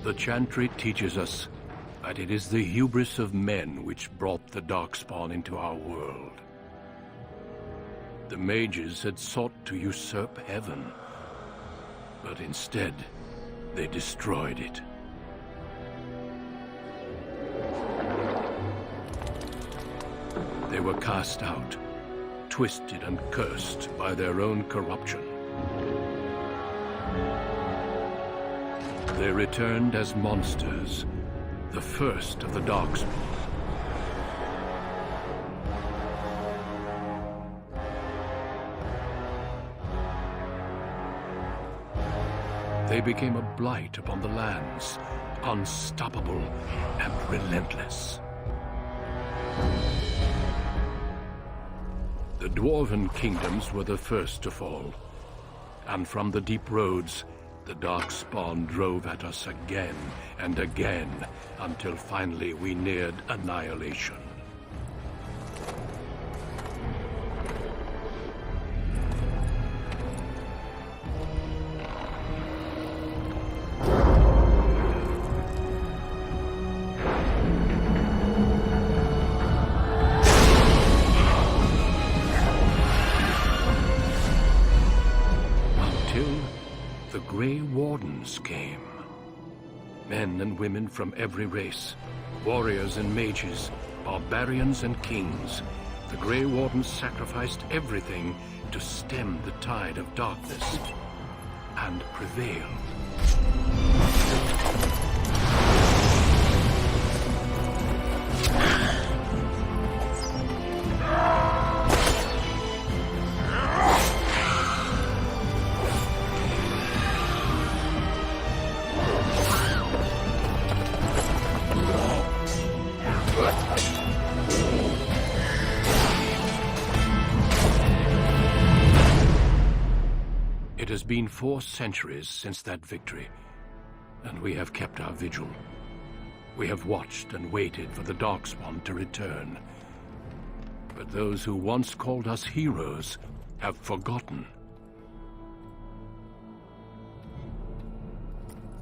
The Chantry teaches us that it is the hubris of men which brought the Darkspawn into our world. The mages had sought to usurp heaven, but instead, they destroyed it. They were cast out, twisted and cursed by their own corruption. They returned as monsters, the first of the Darkspawn. They became a blight upon the lands, unstoppable and relentless. The Dwarven kingdoms were the first to fall, and from the deep roads, the Darkspawn drove at us again and again, until finally we neared annihilation. Came. Men and women from every race, warriors and mages, barbarians and kings. The Grey Wardens sacrificed everything to stem the tide of darkness and prevailed. It has been 4 centuries since that victory, and we have kept our vigil. We have watched and waited for the Darkspawn to return. But those who once called us heroes have forgotten.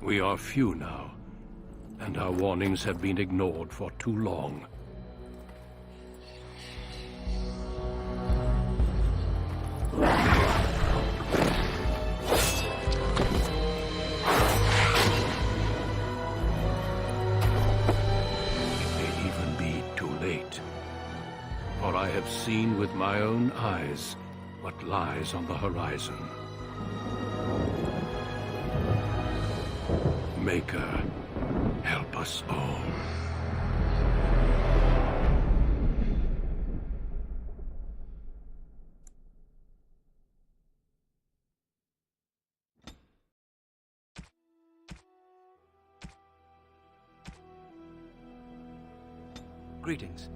We are few now, and our warnings have been ignored for too long. I have seen with my own eyes what lies on the horizon. Maker, help us all. Greetings.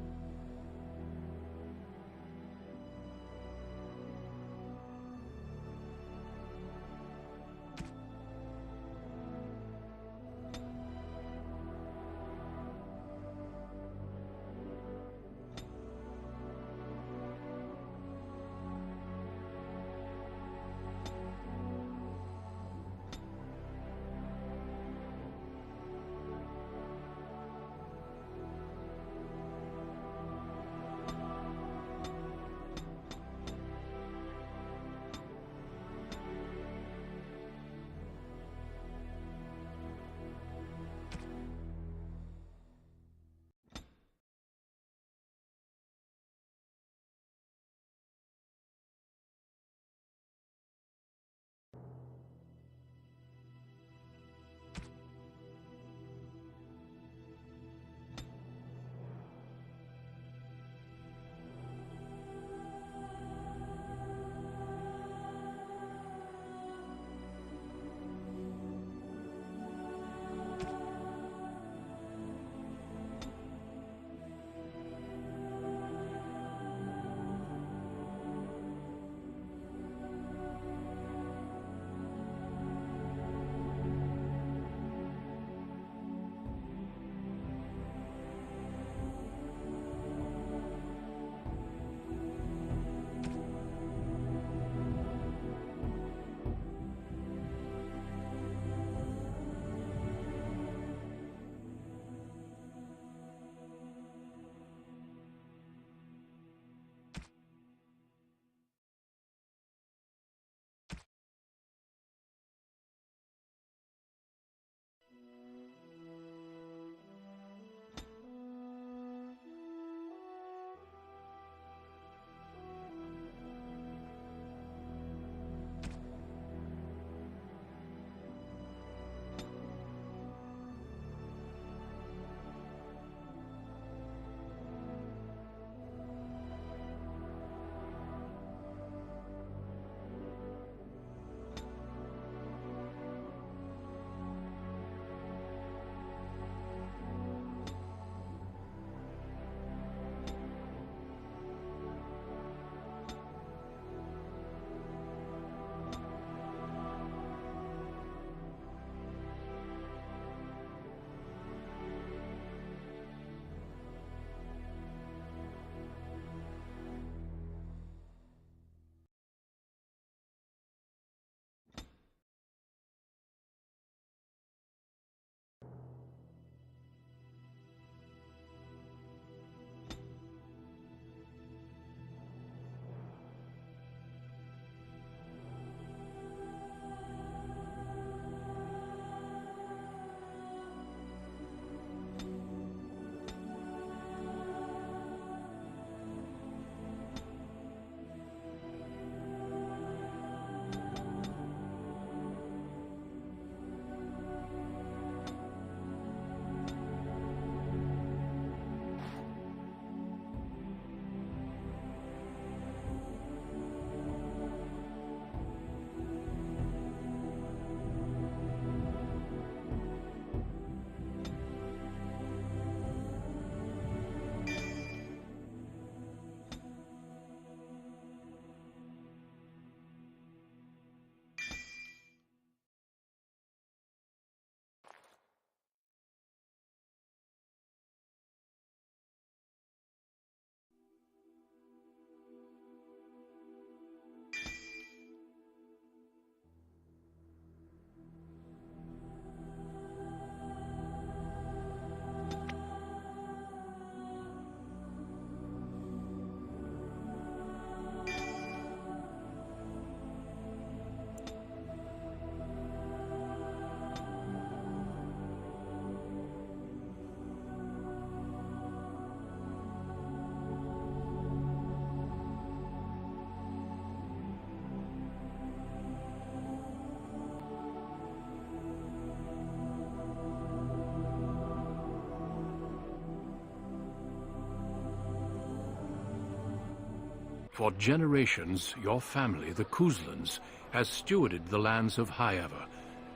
For generations, your family, the Couslands, has stewarded the lands of Highever,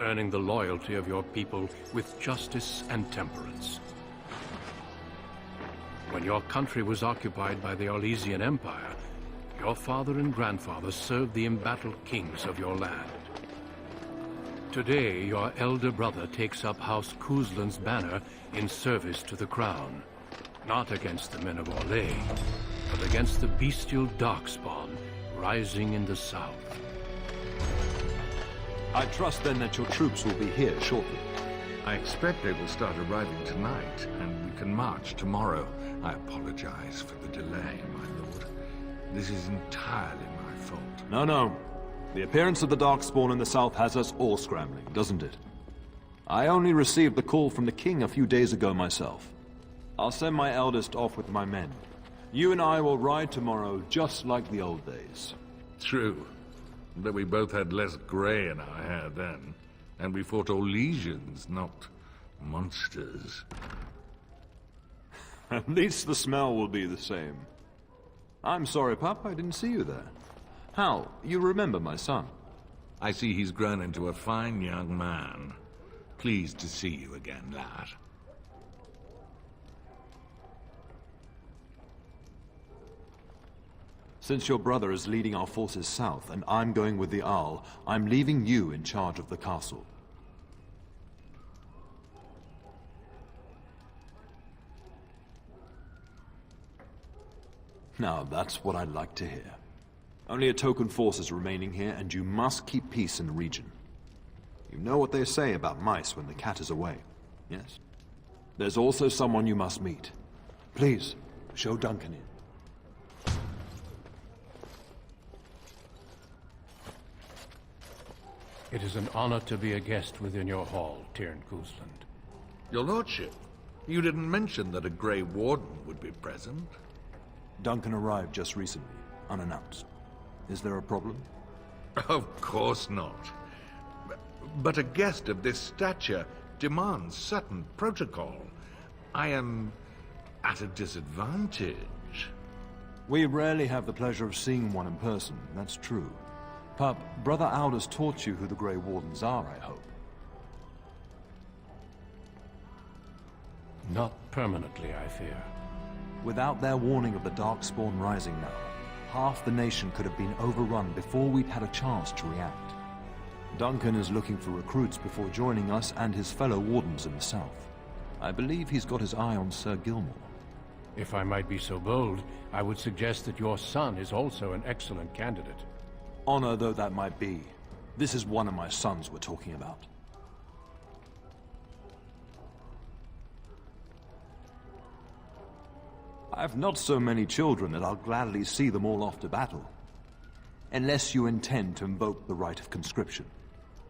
earning the loyalty of your people with justice and temperance. When your country was occupied by the Orlesian Empire, your father and grandfather served the embattled kings of your land. Today, your elder brother takes up House Cousland's banner in service to the crown, not against the men of Orlais, but against the bestial darkspawn rising in the south. I trust then that your troops will be here shortly. I expect they will start arriving tonight, and we can march tomorrow. I apologize for the delay, my lord. This is entirely my fault. No. The appearance of the Darkspawn in the south has us all scrambling, doesn't it? I only received the call from the king a few days ago myself. I'll send my eldest off with my men. You and I will ride tomorrow just like the old days. True. But we both had less grey in our hair then. And we fought Orlesians, not monsters. At least the smell will be the same. I'm sorry, Pup, I didn't see you there. Hal, you remember my son? I see he's grown into a fine young man. Pleased to see you again, lad. Since your brother is leading our forces south and I'm going with the Owl, I'm leaving you in charge of the castle. Now, that's what I'd like to hear. Only a token force is remaining here, and you must keep peace in the region. You know what they say about mice when the cat is away, yes? There's also someone you must meet. Please, show Duncan in. It is an honor to be a guest within your hall, Tyrn Cousland. Your lordship, you didn't mention that a Grey Warden would be present. Duncan arrived just recently, unannounced. Is there a problem? Of course not. But a guest of this stature demands certain protocol. I am at a disadvantage. We rarely have the pleasure of seeing one in person, that's true. Pup, Brother Aldous taught you who the Grey Wardens are, I hope. Not permanently, I fear. Without their warning of the Darkspawn rising now, half the nation could have been overrun before we'd had a chance to react. Duncan is looking for recruits before joining us and his fellow wardens in the south. I believe he's got his eye on Sir Gilmore. If I might be so bold, I would suggest that your son is also an excellent candidate. Honor though that might be, this is one of my sons we're talking about. I have not so many children that I'll gladly see them all off to battle. Unless you intend to invoke the right of conscription.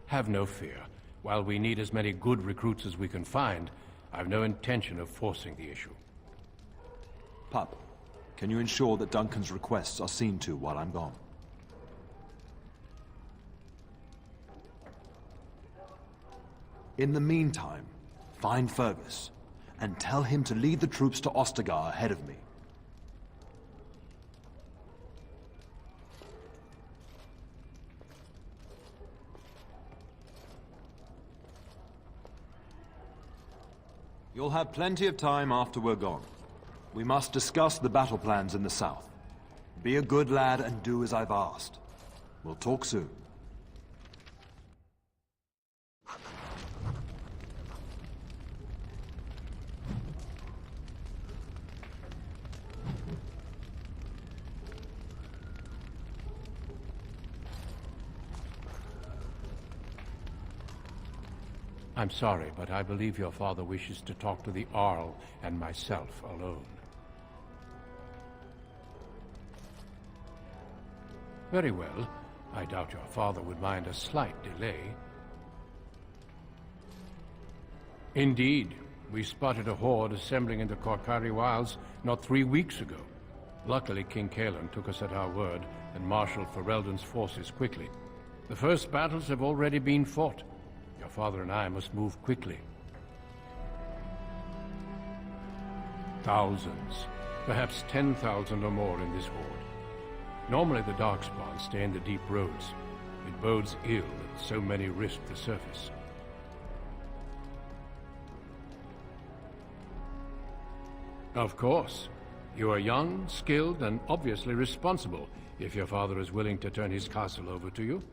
Have no fear. While we need as many good recruits as we can find, I've no intention of forcing the issue. Pup, can you ensure that Duncan's requests are seen to while I'm gone? In the meantime, find Fergus, and tell him to lead the troops to Ostagar ahead of me. You'll have plenty of time after we're gone. We must discuss the battle plans in the south. Be a good lad and do as I've asked. We'll talk soon. I'm sorry, but I believe your father wishes to talk to the Arl and myself alone. Very well. I doubt your father would mind a slight delay. Indeed. We spotted a horde assembling in the Korkari Wilds not 3 weeks ago. Luckily, King Kaelan took us at our word and marshaled Ferelden's forces quickly. The first battles have already been fought. Your father and I must move quickly. Thousands, perhaps 10,000 or more in this horde. Normally the darkspawn stay in the deep roads. It bodes ill that so many risk the surface. Of course. You are young, skilled, and obviously responsible, if your father is willing to turn his castle over to you.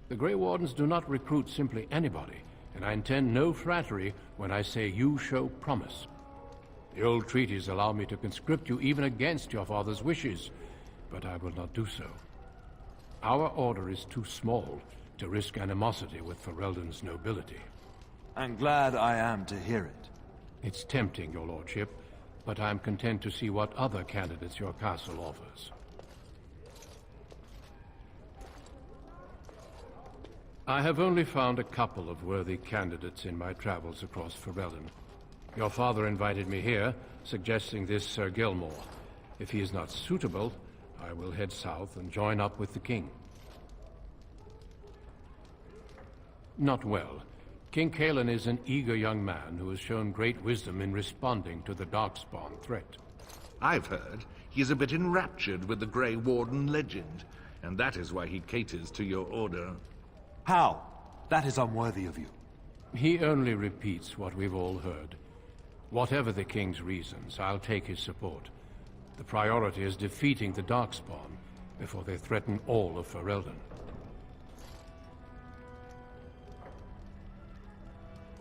The Grey Wardens do not recruit simply anybody, and I intend no flattery when I say you show promise. The old treaties allow me to conscript you even against your father's wishes, but I will not do so. Our order is too small to risk animosity with Ferelden's nobility. I'm glad I am to hear it. It's tempting, your lordship, but I'm content to see what other candidates your castle offers. I have only found a couple of worthy candidates in my travels across Ferelden. Your father invited me here, suggesting this Sir Gilmore. If he is not suitable, I will head south and join up with the king. Not well. King Cailan is an eager young man who has shown great wisdom in responding to the Darkspawn threat. I've heard he's a bit enraptured with the Grey Warden legend, and that is why he caters to your order. How? That is unworthy of you. He only repeats what we've all heard. Whatever the king's reasons, I'll take his support. The priority is defeating the Darkspawn before they threaten all of Ferelden.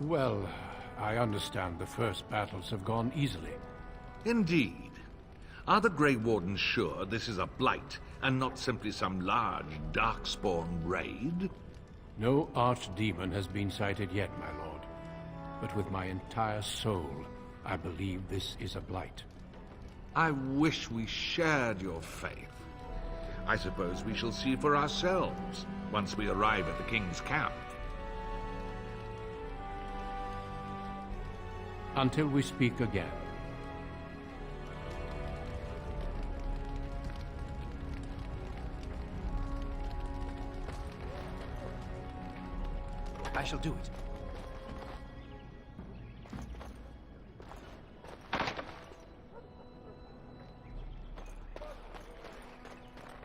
Well, I understand the first battles have gone easily. Indeed. Are the Grey Wardens sure this is a blight, and not simply some large Darkspawn raid? No archdemon has been sighted yet, my lord. But with my entire soul, I believe this is a blight. I wish we shared your faith. I suppose we shall see for ourselves once we arrive at the king's camp. Until we speak again. I shall do it.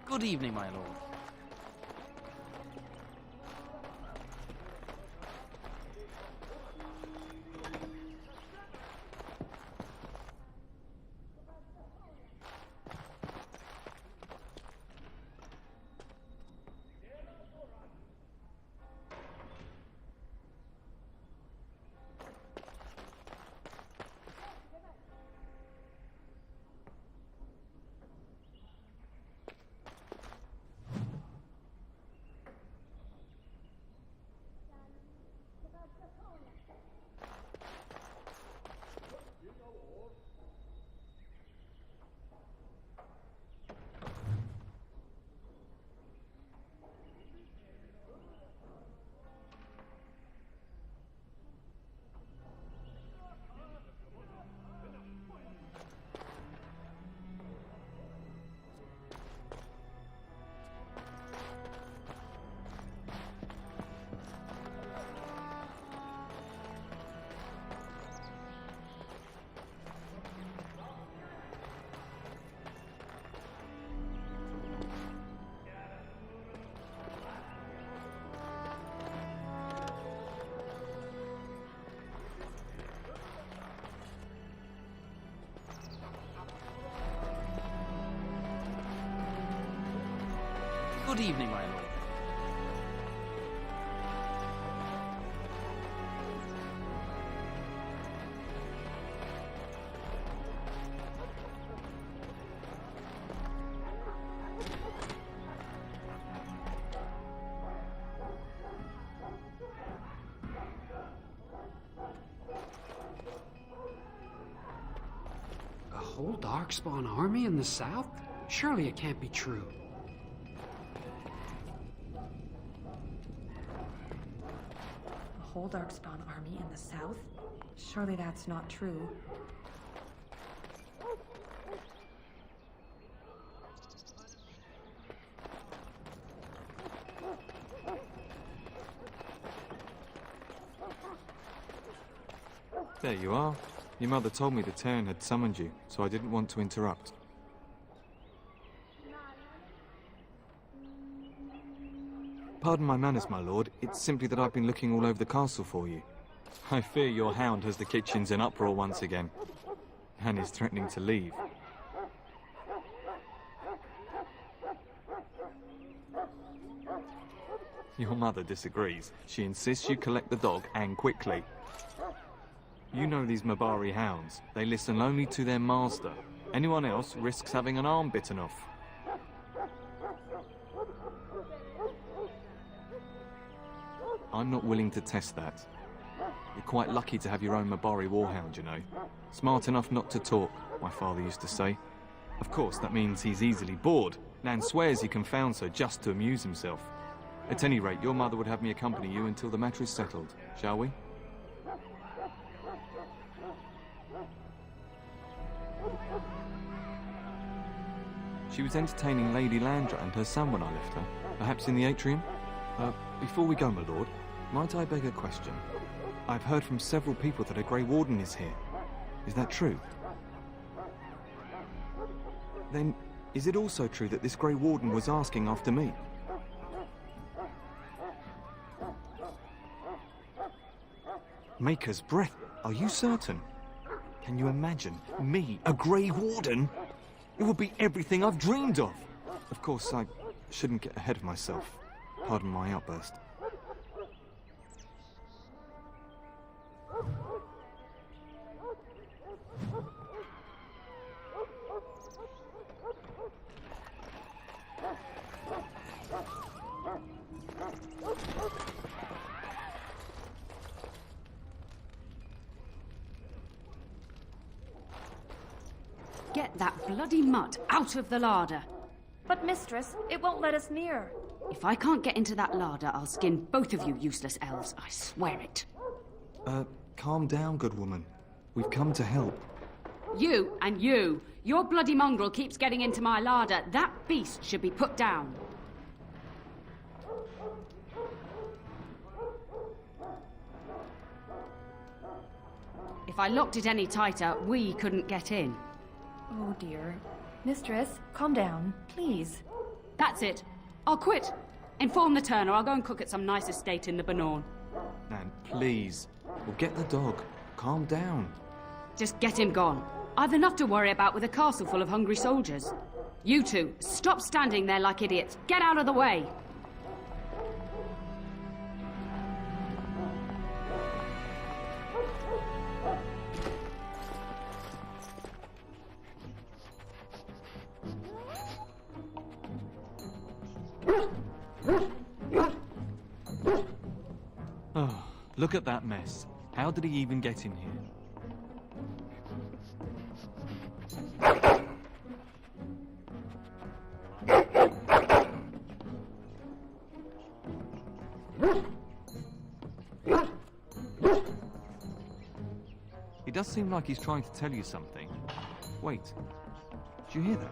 Good evening, my lord. Good evening, my lord. A whole Darkspawn army in the south? Surely it can't be true. Whole Darkspawn army in the south? Surely that's not true. There you are. Your mother told me the Terran had summoned you, so I didn't want to interrupt. Pardon my manners, my lord. It's simply that I've been looking all over the castle for you. I fear your hound has the kitchens in uproar once again, and is threatening to leave. Your mother disagrees. She insists you collect the dog, and quickly. You know these Mabari hounds. They listen only to their master. Anyone else risks having an arm bitten off. I'm not willing to test that. You're quite lucky to have your own Mabari warhound, you know. Smart enough not to talk, my father used to say. Of course, that means he's easily bored. Nan swears he confounds her just to amuse himself. At any rate, your mother would have me accompany you until the matter is settled, shall we? She was entertaining Lady Landra and her son when I left her, perhaps in the atrium? Before we go, my lord, might I beg a question? I've heard from several people that a Grey Warden is here. Is that true? Then, is it also true that this Grey Warden was asking after me? Maker's breath, are you certain? Can you imagine? Me, a Grey Warden? It would be everything I've dreamed of. Of course, I shouldn't get ahead of myself. Pardon my outburst. Get that bloody mutt out of the larder. But mistress, it won't let us near. If I can't get into that larder, I'll skin both of you useless elves, I swear it. Calm down, good woman. We've come to help. You and you. Your bloody mongrel keeps getting into my larder. That beast should be put down. If I locked it any tighter, we couldn't get in. Oh dear. Mistress, calm down, please. That's it. I'll quit. Inform the turner. I'll go and cook at some nice estate in the Banorn. Nan, please. We'll get the dog. Calm down. Just get him gone. I've enough to worry about with a castle full of hungry soldiers. You two, stop standing there like idiots. Get out of the way. Oh, look at that mess. How did he even get in here? He does seem like he's trying to tell you something. Wait, did you hear that?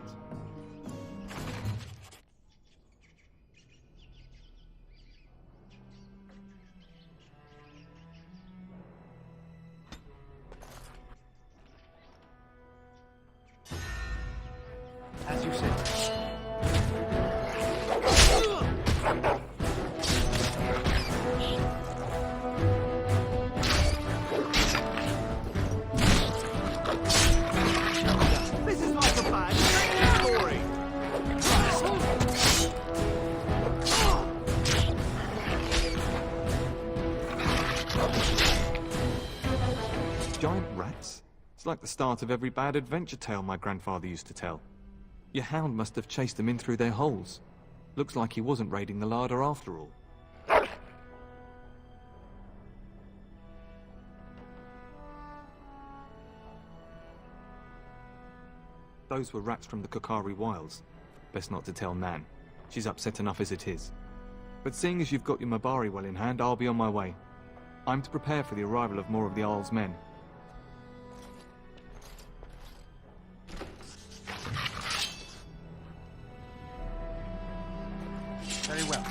As you said. This is like a bad story. Giant rats? It's like the start of every bad adventure tale my grandfather used to tell. Your hound must have chased them in through their holes. Looks like he wasn't raiding the larder after all. Those were rats from the Kokari Wilds. Best not to tell Nan. She's upset enough as it is. But seeing as you've got your Mabari well in hand, I'll be on my way. I'm to prepare for the arrival of more of the Isle's men. Very well.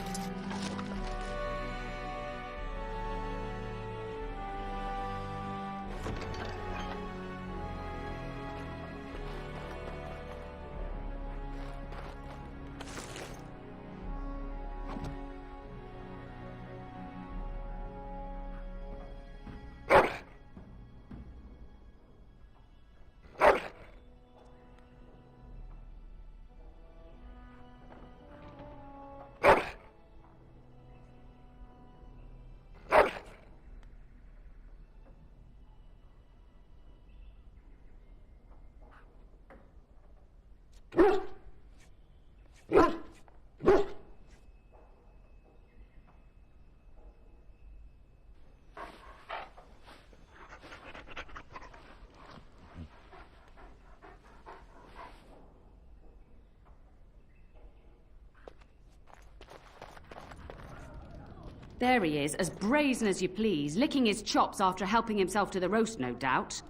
There he is, as brazen as you please, licking his chops after helping himself to the roast, no doubt.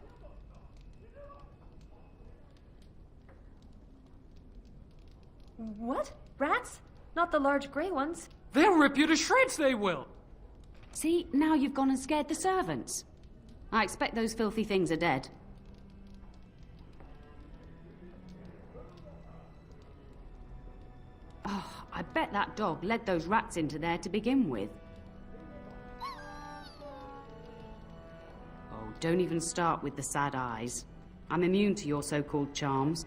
What? Rats? Not the large grey ones. They'll rip you to shreds, they will! See, now you've gone and scared the servants. I expect those filthy things are dead. Oh, I bet that dog led those rats into there to begin with. Oh, don't even start with the sad eyes. I'm immune to your so-called charms.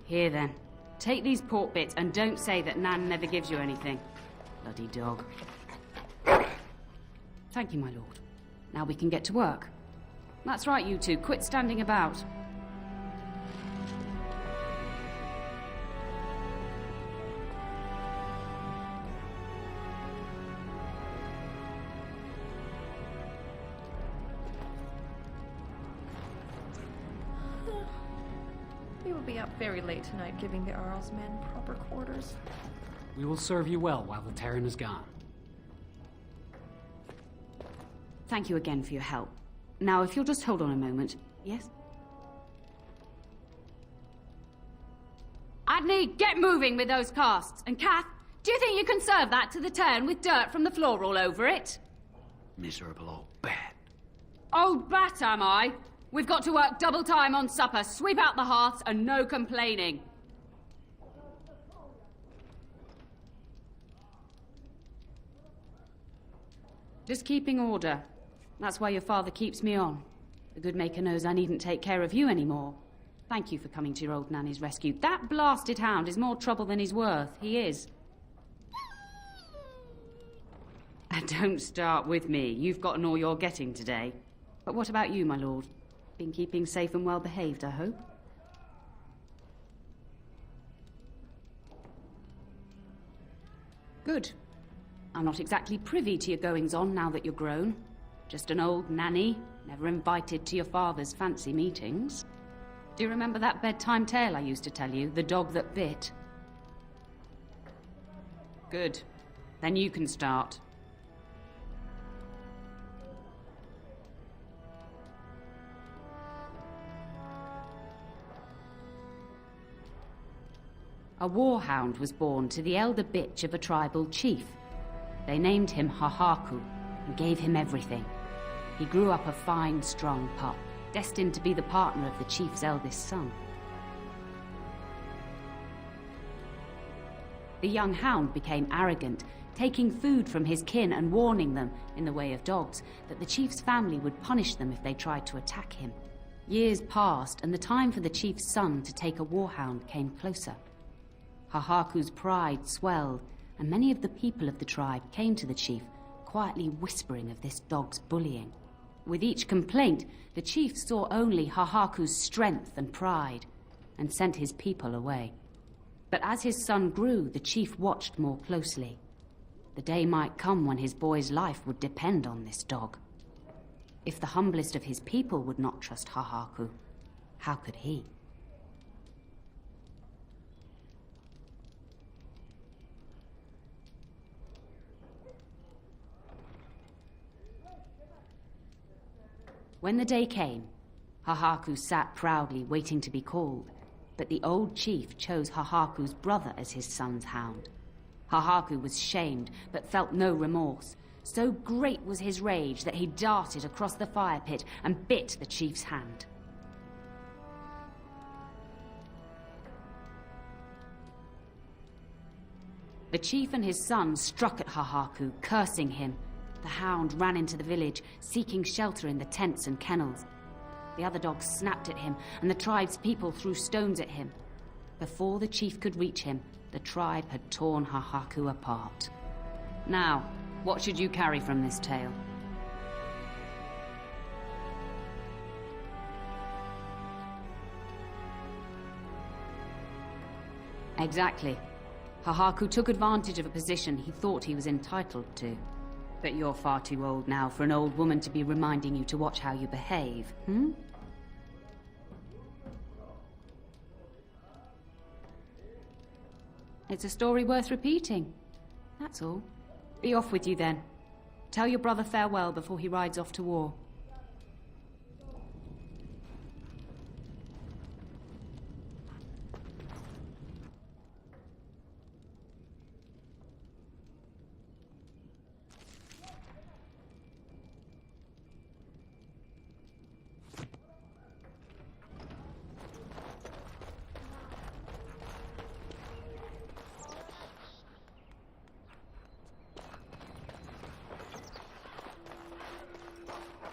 Here then, take these pork bits and don't say that Nan never gives you anything. Bloody dog. Thank you, my lord. Now we can get to work. That's right, you two. Quit standing about. We will be up very late tonight giving the Earl's men proper quarters. We will serve you well while the Terran is gone. Thank you again for your help. Now, if you'll just hold on a moment. Yes? Adney, get moving with those casts. And Kath, do you think you can serve that to the Terran with dirt from the floor all over it? Miserable old bat. Old bat, am I? We've got to work double time on supper, sweep out the hearths, and no complaining. Just keeping order. That's why your father keeps me on. The good maker knows I needn't take care of you anymore. Thank you for coming to your old nanny's rescue. That blasted hound is more trouble than he's worth. He is. And don't start with me. You've gotten all you're getting today. But what about you, my lord? Been keeping safe and well behaved, I hope? Good. I'm not exactly privy to your goings-on now that you're grown. Just an old nanny, never invited to your father's fancy meetings. Do you remember that bedtime tale I used to tell you, the dog that bit? Good. Then you can start. A warhound was born to the elder bitch of a tribal chief. They named him Hahaku and gave him everything. He grew up a fine, strong pup, destined to be the partner of the chief's eldest son. The young hound became arrogant, taking food from his kin and warning them, in the way of dogs, that the chief's family would punish them if they tried to attack him. Years passed, and the time for the chief's son to take a warhound came closer. Hahaku's pride swelled, and many of the people of the tribe came to the chief, quietly whispering of this dog's bullying. With each complaint, the chief saw only Hahaku's strength and pride, and sent his people away. But as his son grew, the chief watched more closely. The day might come when his boy's life would depend on this dog. If the humblest of his people would not trust Hahaku, how could he? When the day came, Hahaku sat proudly waiting to be called, but the old chief chose Hahaku's brother as his son's hound. Hahaku was shamed, but felt no remorse. So great was his rage that he darted across the fire pit and bit the chief's hand. The chief and his son struck at Hahaku, cursing him. The hound ran into the village, seeking shelter in the tents and kennels. The other dogs snapped at him, and the tribe's people threw stones at him. Before the chief could reach him, the tribe had torn Hahaku apart. Now, what should you carry from this tale? Exactly. Hahaku took advantage of a position he thought he was entitled to. But you're far too old now for an old woman to be reminding you to watch how you behave, hmm? It's a story worth repeating. That's all. Be off with you then. Tell your brother farewell before he rides off to war.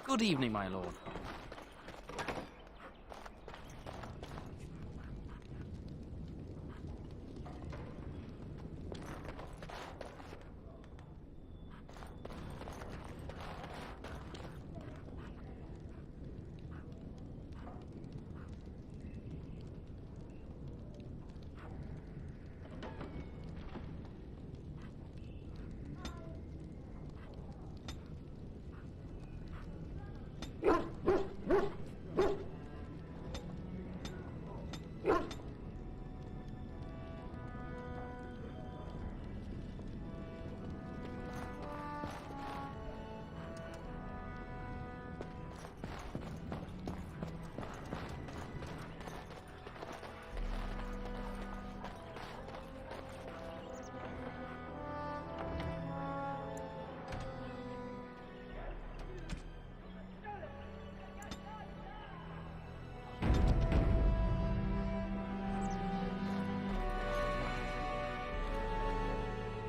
Good evening, my lord.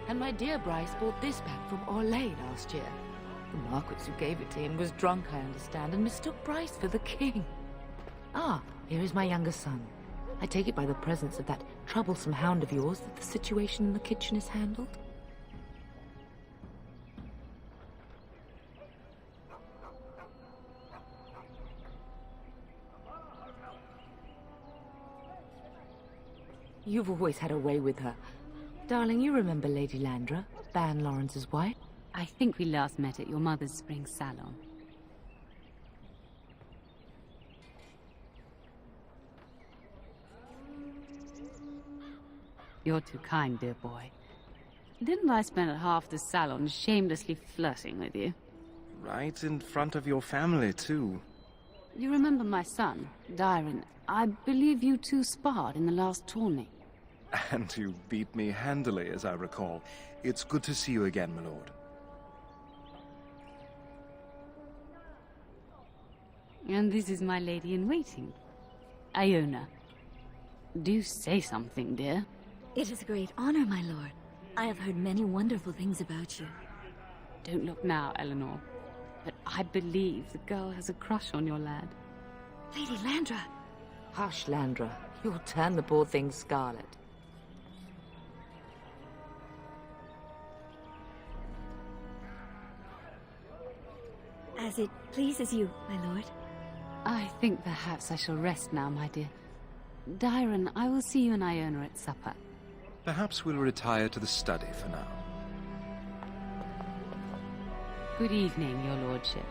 And my dear Bryce bought this back from Orlais last year. The Marquis who gave it to him was drunk, I understand, and mistook Bryce for the king. Ah, here is my younger son. I take it by the presence of that troublesome hound of yours that the situation in the kitchen is handled? You've always had a way with her. Darling, you remember Lady Landra, Ban Lawrence's wife? I think we last met at your mother's spring salon. You're too kind, dear boy. Didn't I spend half the salon shamelessly flirting with you? Right in front of your family, too. You remember my son, Dyron? I believe you two sparred in the last tourney. And you beat me handily, as I recall. It's good to see you again, my lord. And this is my lady-in-waiting, Iona. Do say something, dear. It is a great honor, my lord. I have heard many wonderful things about you. Don't look now, Eleanor. But I believe the girl has a crush on your lad. Lady Landra! Hush, Landra. You'll turn the poor thing scarlet. As it pleases you, my lord. I think perhaps I shall rest now, my dear. Dyron, I will see you and Iona at supper. Perhaps we'll retire to the study for now. Good evening, your lordship.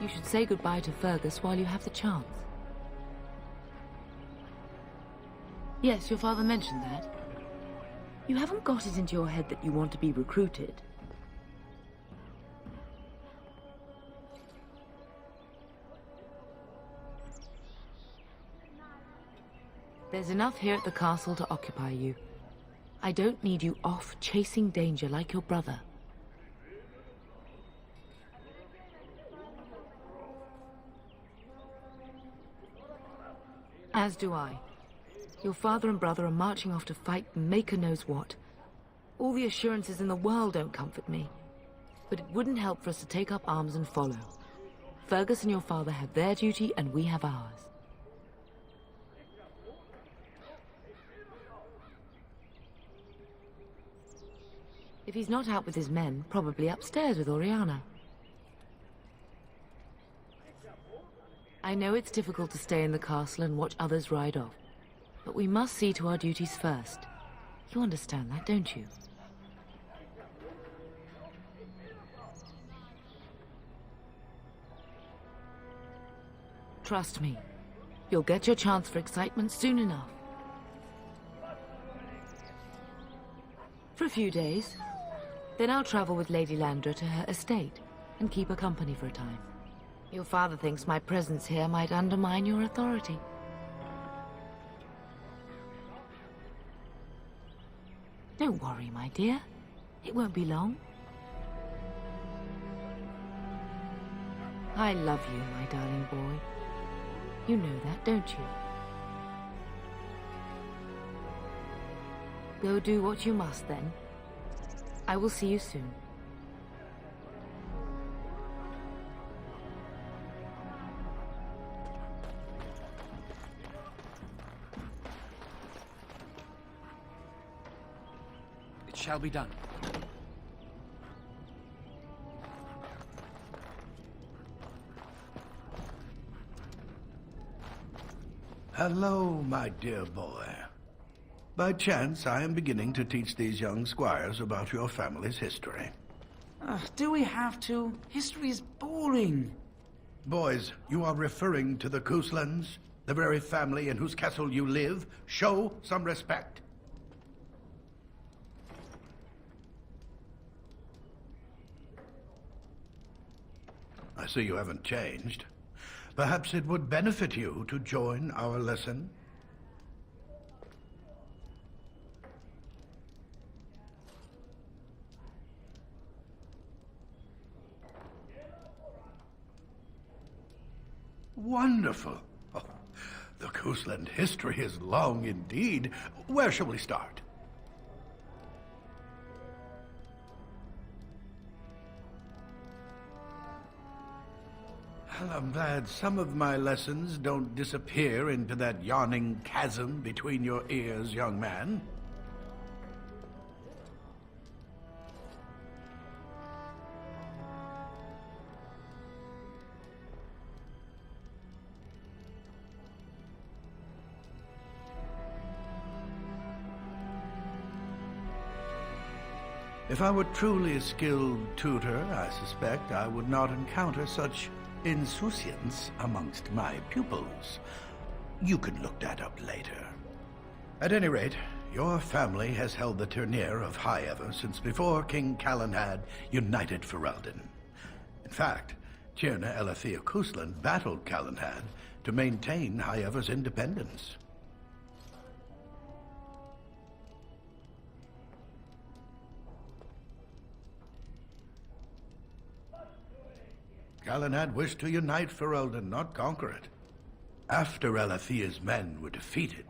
You should say goodbye to Fergus while you have the chance. Yes, your father mentioned that. You haven't got it into your head that you want to be recruited. There's enough here at the castle to occupy you. I don't need you off chasing danger like your brother. As do I. Your father and brother are marching off to fight Maker knows what. All the assurances in the world don't comfort me. But it wouldn't help for us to take up arms and follow. Fergus and your father have their duty and we have ours. If he's not out with his men, probably upstairs with Oriana. I know it's difficult to stay in the castle and watch others ride off, but we must see to our duties first. You understand that, don't you? Trust me. You'll get your chance for excitement soon enough. For a few days. Then I'll travel with Lady Landra to her estate and keep her company for a time. Your father thinks my presence here might undermine your authority. Don't worry, my dear. It won't be long. I love you, my darling boy. You know that, don't you? Go do what you must, then. I will see you soon. It shall be done. Hello, my dear boy. By chance, I am beginning to teach these young squires about your family's history. Do we have to? History is boring. Boys, you are referring to the Couslands, the very family in whose castle you live. Show some respect. I see you haven't changed. Perhaps it would benefit you to join our lesson. Wonderful. Oh, the Cousland history is long indeed. Where shall we start? Well, I'm glad some of my lessons don't disappear into that yawning chasm between your ears, young man. If I were truly a skilled tutor, I suspect I would not encounter such insouciance amongst my pupils. You can look that up later. At any rate, your family has held the tournure of High-Ever since before King Callan had united Ferelden. In fact, Tierna Elethea Cousland battled Callan to maintain High-Ever's independence. Callan wished to unite Ferelden, not conquer it. After Elethea's men were defeated,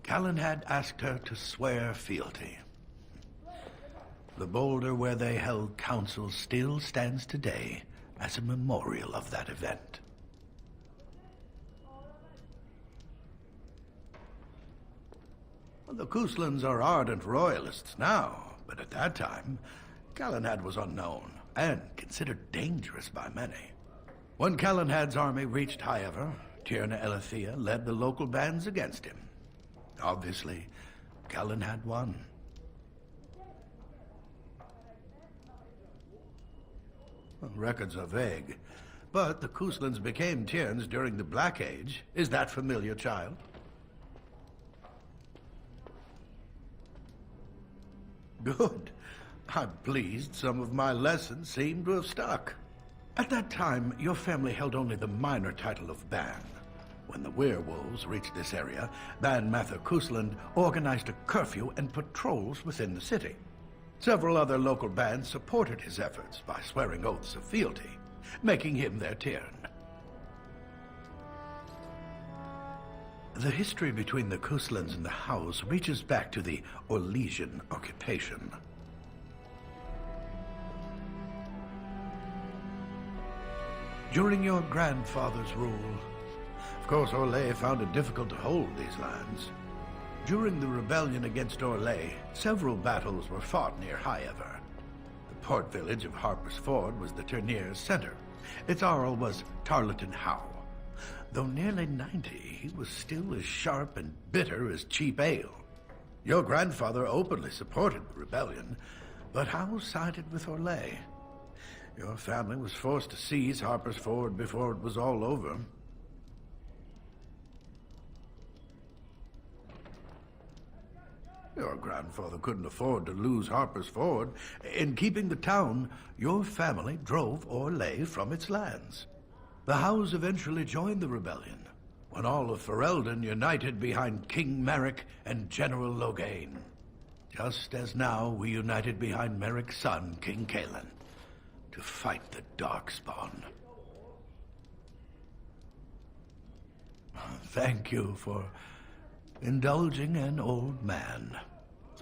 Callan asked her to swear fealty. The boulder where they held council still stands today as a memorial of that event. Well, the Couslands are ardent royalists now, but at that time, Callan was unknown and considered dangerous by many. When Callan's army reached High-Ever, Tierna Elethea led the local bands against him. Obviously, Callan won. Well, records are vague, but the Couslands became Tierns during the Black Age. Is that familiar, child? Good. I'm pleased some of my lessons seem to have stuck. At that time, your family held only the minor title of Ban. When the werewolves reached this area, Ban Mather Cousland organized a curfew and patrols within the city. Several other local bands supported his efforts by swearing oaths of fealty, making him their Tiern. The history between the Couslands and the House reaches back to the Orlesian occupation. During your grandfather's rule, of course, Orlais found it difficult to hold these lands. During the rebellion against Orlais, several battles were fought near High-Ever. The port village of Harper's Ford was the tourneur's center. Its Arl was Tarleton Howe. Though nearly 90, he was still as sharp and bitter as cheap ale. Your grandfather openly supported the rebellion, but Howe sided with Orlais. Your family was forced to seize Harper's Ford before it was all over. Your grandfather couldn't afford to lose Harper's Ford. In keeping the town, your family drove Orlais from its lands. The Howes eventually joined the rebellion, when all of Ferelden united behind King Merrick and General Loghain. Just as now we united behind Merrick's son, King Cailan, to fight the Darkspawn. Thank you for indulging an old man.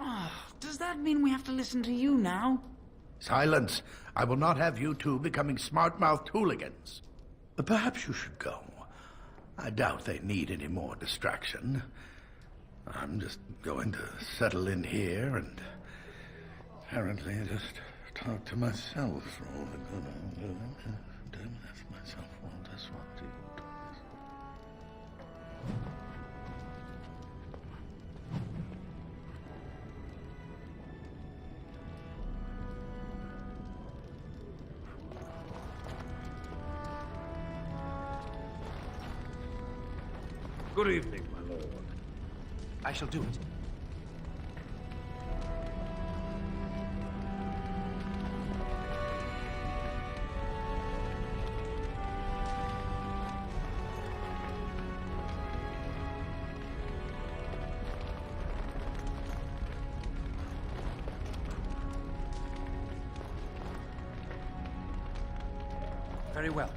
Oh, does that mean we have to listen to you now? Silence! I will not have you two becoming smart-mouthed hooligans. Perhaps you should go. I doubt they need any more distraction. I'm just going to settle in here and apparently just talk to myself for all the good. Myself all this what to do. Good evening, my lord. I shall do it. Very well.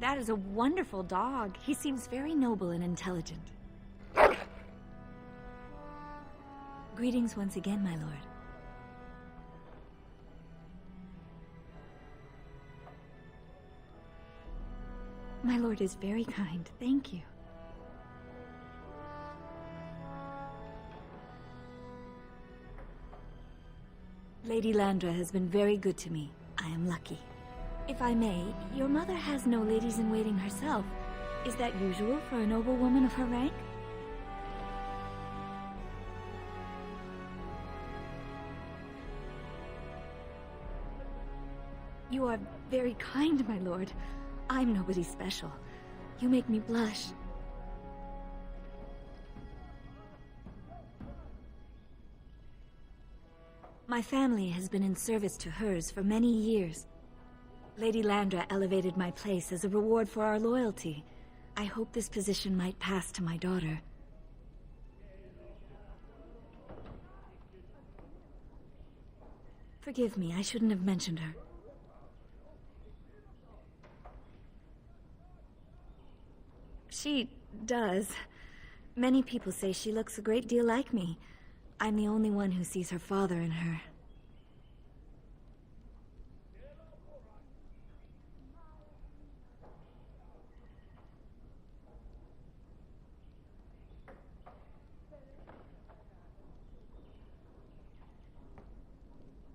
That is a wonderful dog. He seems very noble and intelligent. Greetings once again, my lord. My lord is very kind. Thank you. Lady Landra has been very good to me. I am lucky. If I may, your mother has no ladies-in-waiting herself. Is that usual for a noble woman of her rank? You are very kind, my lord. I'm nobody special. You make me blush. My family has been in service to hers for many years. Lady Landra elevated my place as a reward for our loyalty. I hope this position might pass to my daughter. Forgive me, I shouldn't have mentioned her. She does. Many people say she looks a great deal like me. I'm the only one who sees her father in her.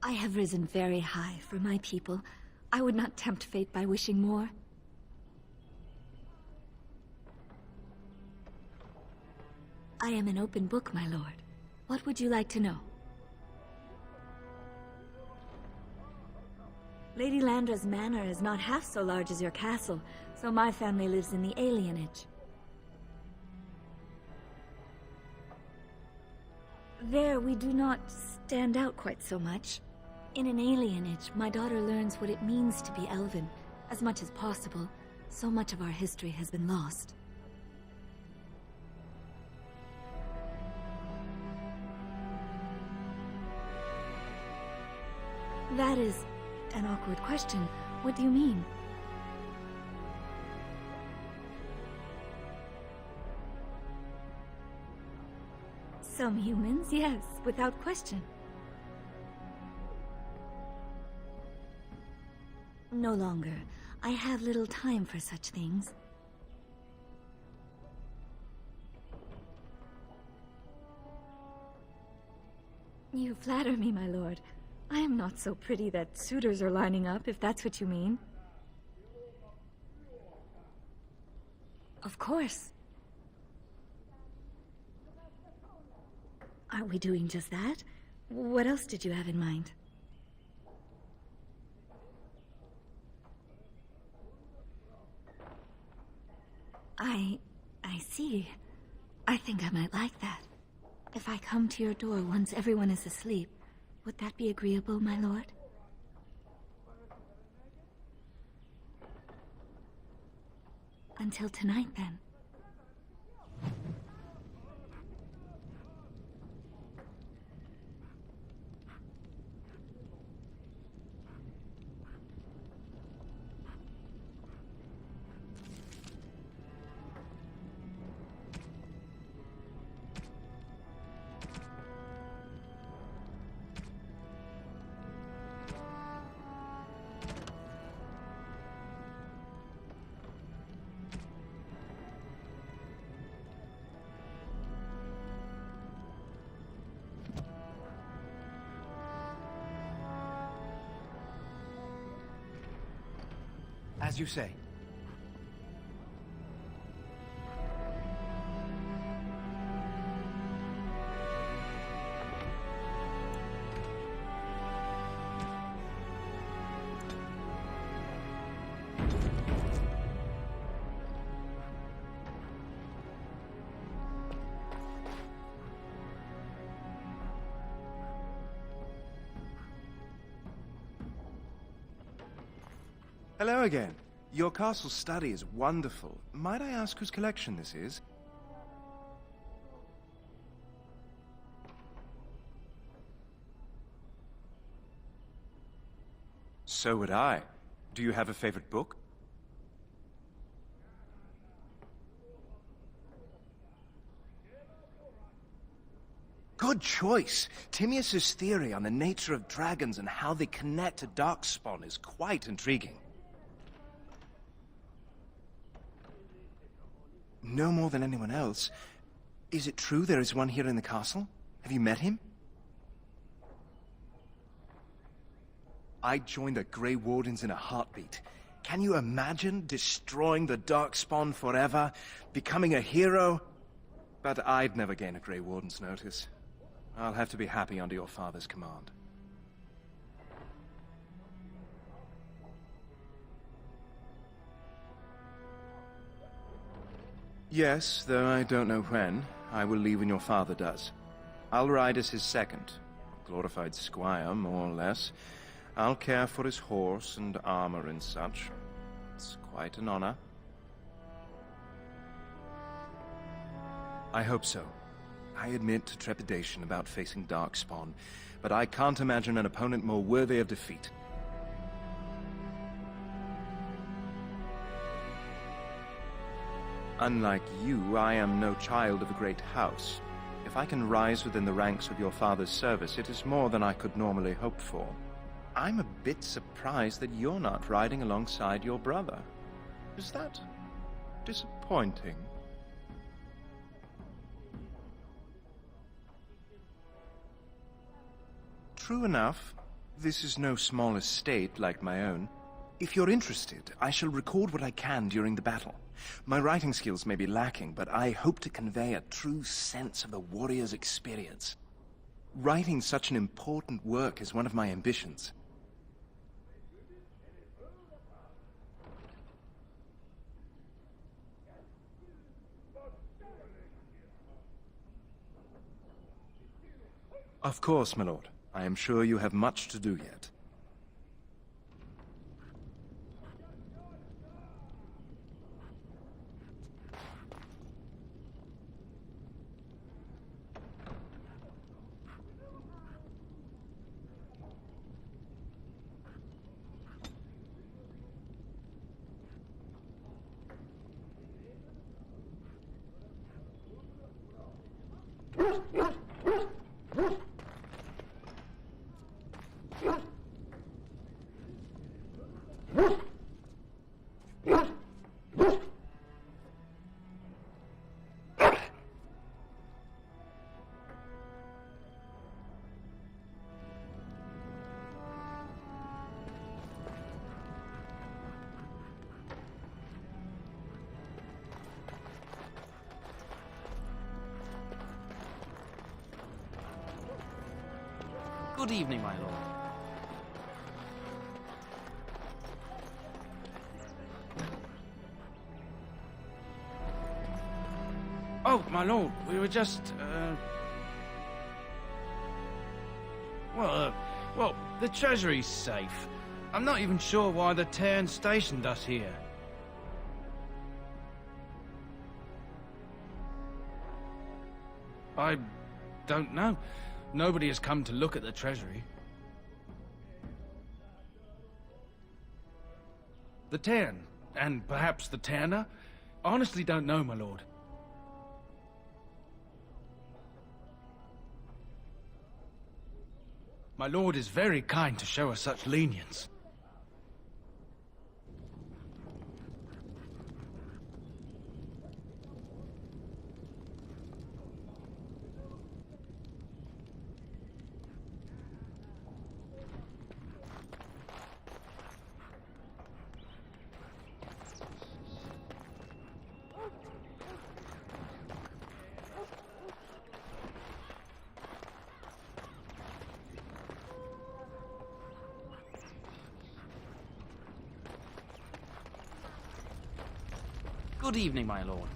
I have risen very high for my people. I would not tempt fate by wishing more. I am an open book, my lord. What would you like to know? Lady Landra's manor is not half so large as your castle, so my family lives in the alienage. There, we do not stand out quite so much. In an alienage, my daughter learns what it means to be Elven, as much as possible. So much of our history has been lost. That is an awkward question. What do you mean? Some humans, yes, without question. No longer. I have little time for such things. You flatter me, my lord. I am not so pretty that suitors are lining up, if that's what you mean. Of course. Aren't we doing just that? What else did you have in mind? I see. I think I might like that. If I come to your door once everyone is asleep, would that be agreeable, my lord? Until tonight, then. As you say. Hello again. Your castle study is wonderful. Might I ask whose collection this is? So would I. Do you have a favorite book? Good choice. Timaeus' theory on the nature of dragons and how they connect to Darkspawn is quite intriguing. No more than anyone else. Is it true there is one here in the castle? Have you met him? I'd join the Grey Wardens in a heartbeat. Can you imagine destroying the Darkspawn forever? Becoming a hero? But I'd never gain a Grey Warden's notice. I'll have to be happy under your father's command. Yes, though I don't know when. I will leave when your father does. I'll ride as his second. Glorified squire, more or less. I'll care for his horse and armor and such. It's quite an honor. I hope so. I admit to trepidation about facing Darkspawn, but I can't imagine an opponent more worthy of defeat. Unlike you, I am no child of a great house. If I can rise within the ranks of your father's service, it is more than I could normally hope for. I'm a bit surprised that you're not riding alongside your brother. Is that disappointing? True enough. This is no small estate like my own. If you're interested, I shall record what I can during the battle. My writing skills may be lacking, but I hope to convey a true sense of the warrior's experience. Writing such an important work is one of my ambitions. Of course, my lord. I am sure you have much to do yet. Good evening, my lord. Oh, my lord, we were just, well, the treasury's safe. I'm not even sure why the Tarn stationed us here. I don't know. Nobody has come to look at the treasury. The Tarn, and perhaps the Tanner? Honestly don't know, my lord. My lord is very kind to show us such lenience. Good evening, my lord.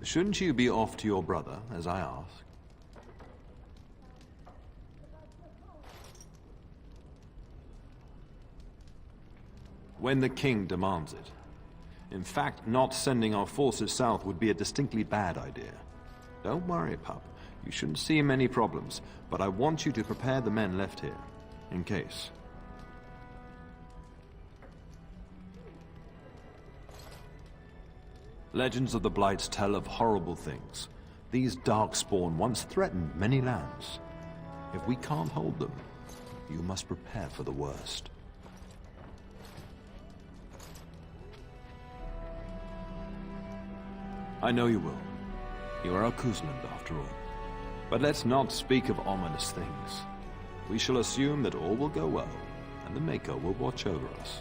Shouldn't you be off to your brother, as I asked? When the king demands it. In fact, not sending our forces south would be a distinctly bad idea. Don't worry, pup. You shouldn't see many problems, but I want you to prepare the men left here, in case. Legends of the Blights tell of horrible things. These darkspawn once threatened many lands. If we can't hold them, you must prepare for the worst. I know you will. You are a Cousland, after all. But let's not speak of ominous things. We shall assume that all will go well, and the Maker will watch over us.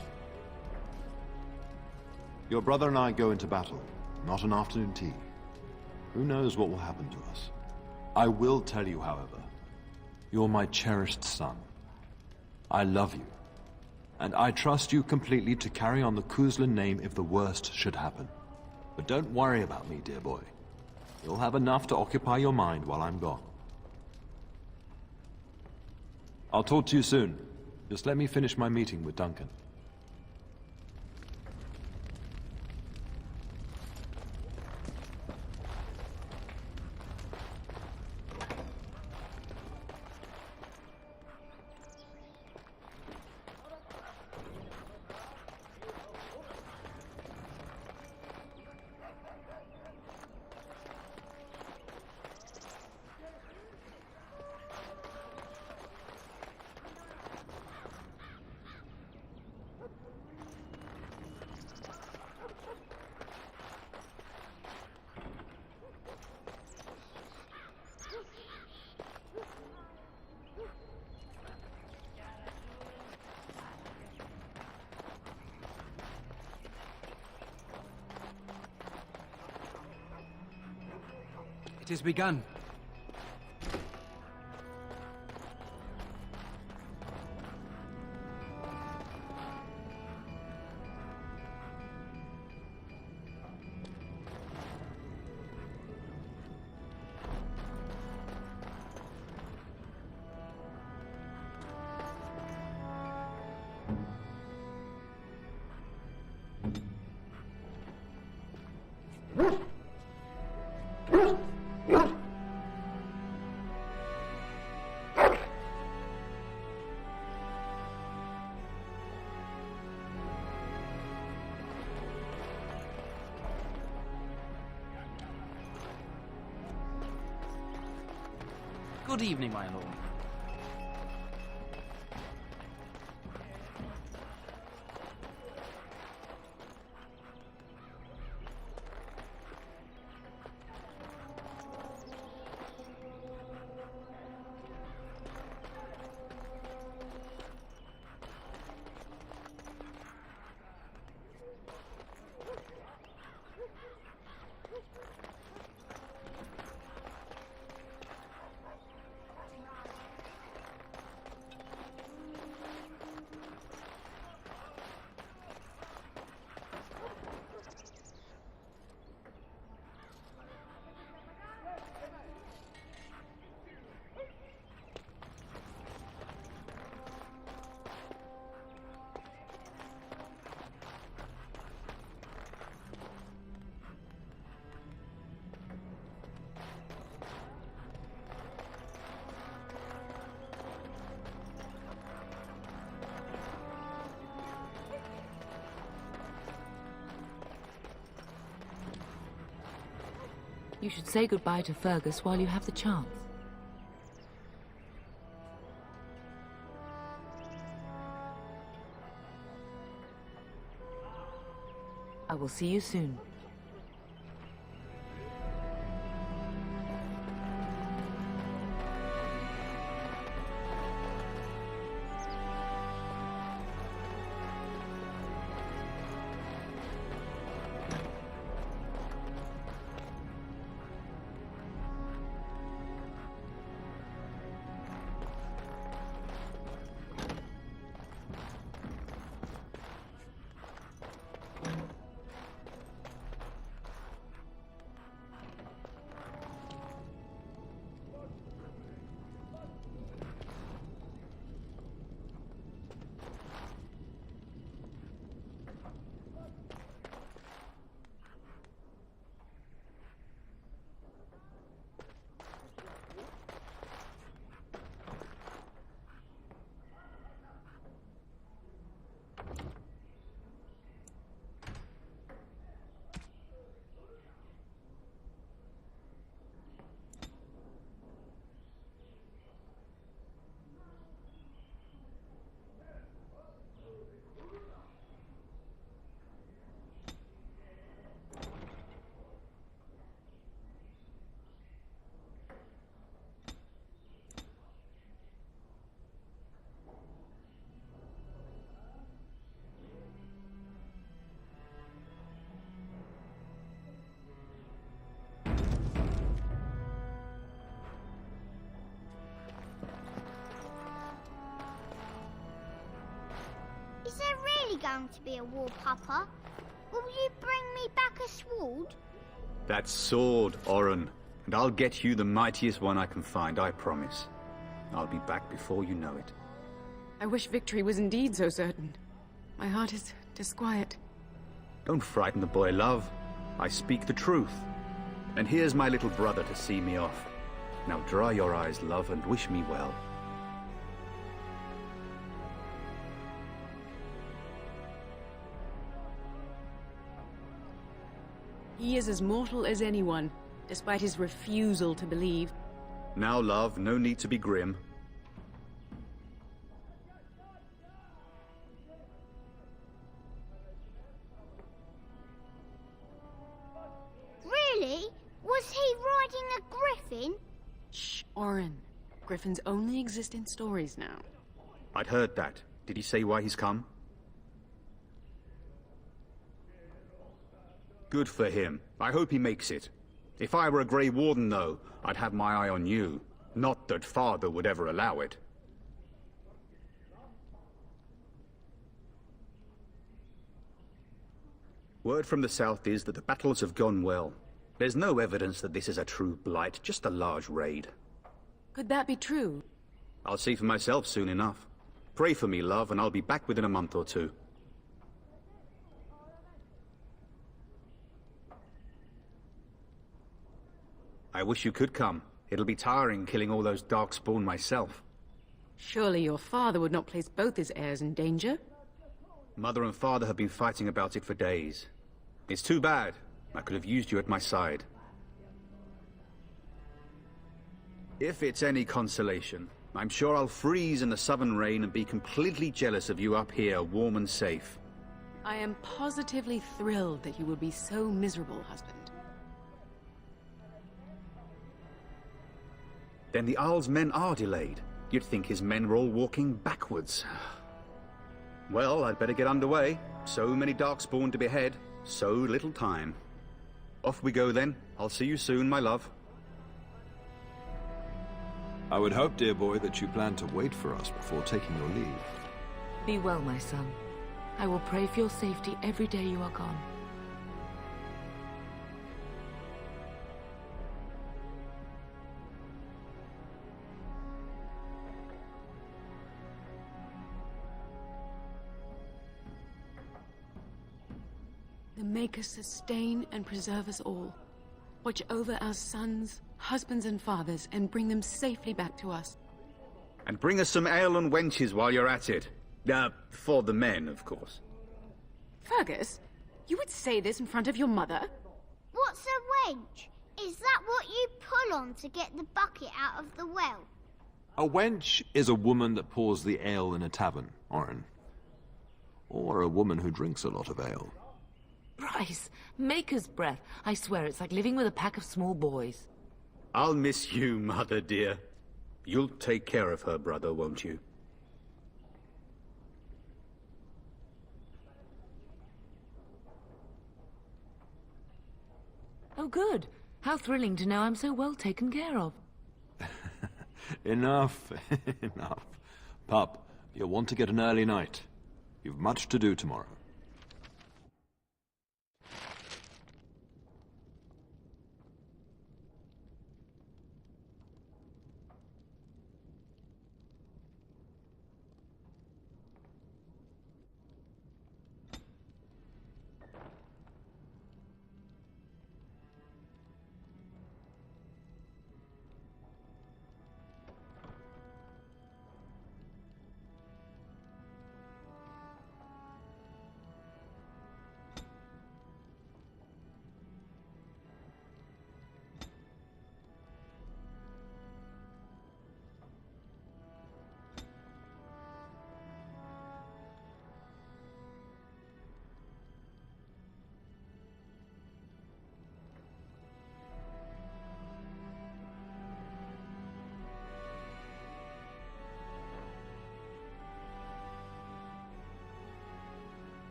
Your brother and I go into battle, not an afternoon tea. Who knows what will happen to us? I will tell you, however, you're my cherished son. I love you, and I trust you completely to carry on the Cousland name if the worst should happen. But don't worry about me, dear boy. You'll have enough to occupy your mind while I'm gone. I'll talk to you soon. Just let me finish my meeting with Duncan. It has begun. Good evening, my lord. You should say goodbye to Fergus while you have the chance. I will see you soon. Is there really going to be a war, Papa? Will you bring me back a sword? That sword, Oren. And I'll get you the mightiest one I can find, I promise. I'll be back before you know it. I wish victory was indeed so certain. My heart is disquiet. Don't frighten the boy, love. I speak the truth. And here's my little brother to see me off. Now dry your eyes, love, and wish me well. He is as mortal as anyone, despite his refusal to believe. Now, love, no need to be grim. Really? Was he riding a griffin? Shh, Oren. Griffins only exist in stories now. I'd heard that. Did he say why he's come? Good for him. I hope he makes it. If I were a Grey Warden, though, I'd have my eye on you. Not that Father would ever allow it. Word from the south is that the battles have gone well. There's no evidence that this is a true blight, just a large raid. Could that be true? I'll see for myself soon enough. Pray for me, love, and I'll be back within a month or two. I wish you could come. It'll be tiring killing all those darkspawn myself. Surely your father would not place both his heirs in danger? Mother and father have been fighting about it for days. It's too bad. I could have used you at my side. If it's any consolation, I'm sure I'll freeze in the southern rain and be completely jealous of you up here, warm and safe. I am positively thrilled that you will be so miserable, husband. Then the Jarl's men are delayed. You'd think his men were all walking backwards. Well, I'd better get underway. So many darkspawn to behead, so little time. Off we go then. I'll see you soon, my love. I would hope, dear boy, that you plan to wait for us before taking your leave. Be well, my son. I will pray for your safety every day you are gone. The Maker sustain and preserve us all. Watch over our sons, husbands and fathers, and bring them safely back to us. And bring us some ale and wenches while you're at it. For the men, of course. Fergus, you would say this in front of your mother? What's a wench? Is that what you pull on to get the bucket out of the well? A wench is a woman that pours the ale in a tavern, Oren. Or a woman who drinks a lot of ale. Bryce, Maker's breath. I swear it's like living with a pack of small boys. I'll miss you, mother dear. You'll take care of her, brother, won't you? Oh, good. How thrilling to know I'm so well taken care of. Enough, enough. Pup, you'll want to get an early night. You've much to do tomorrow.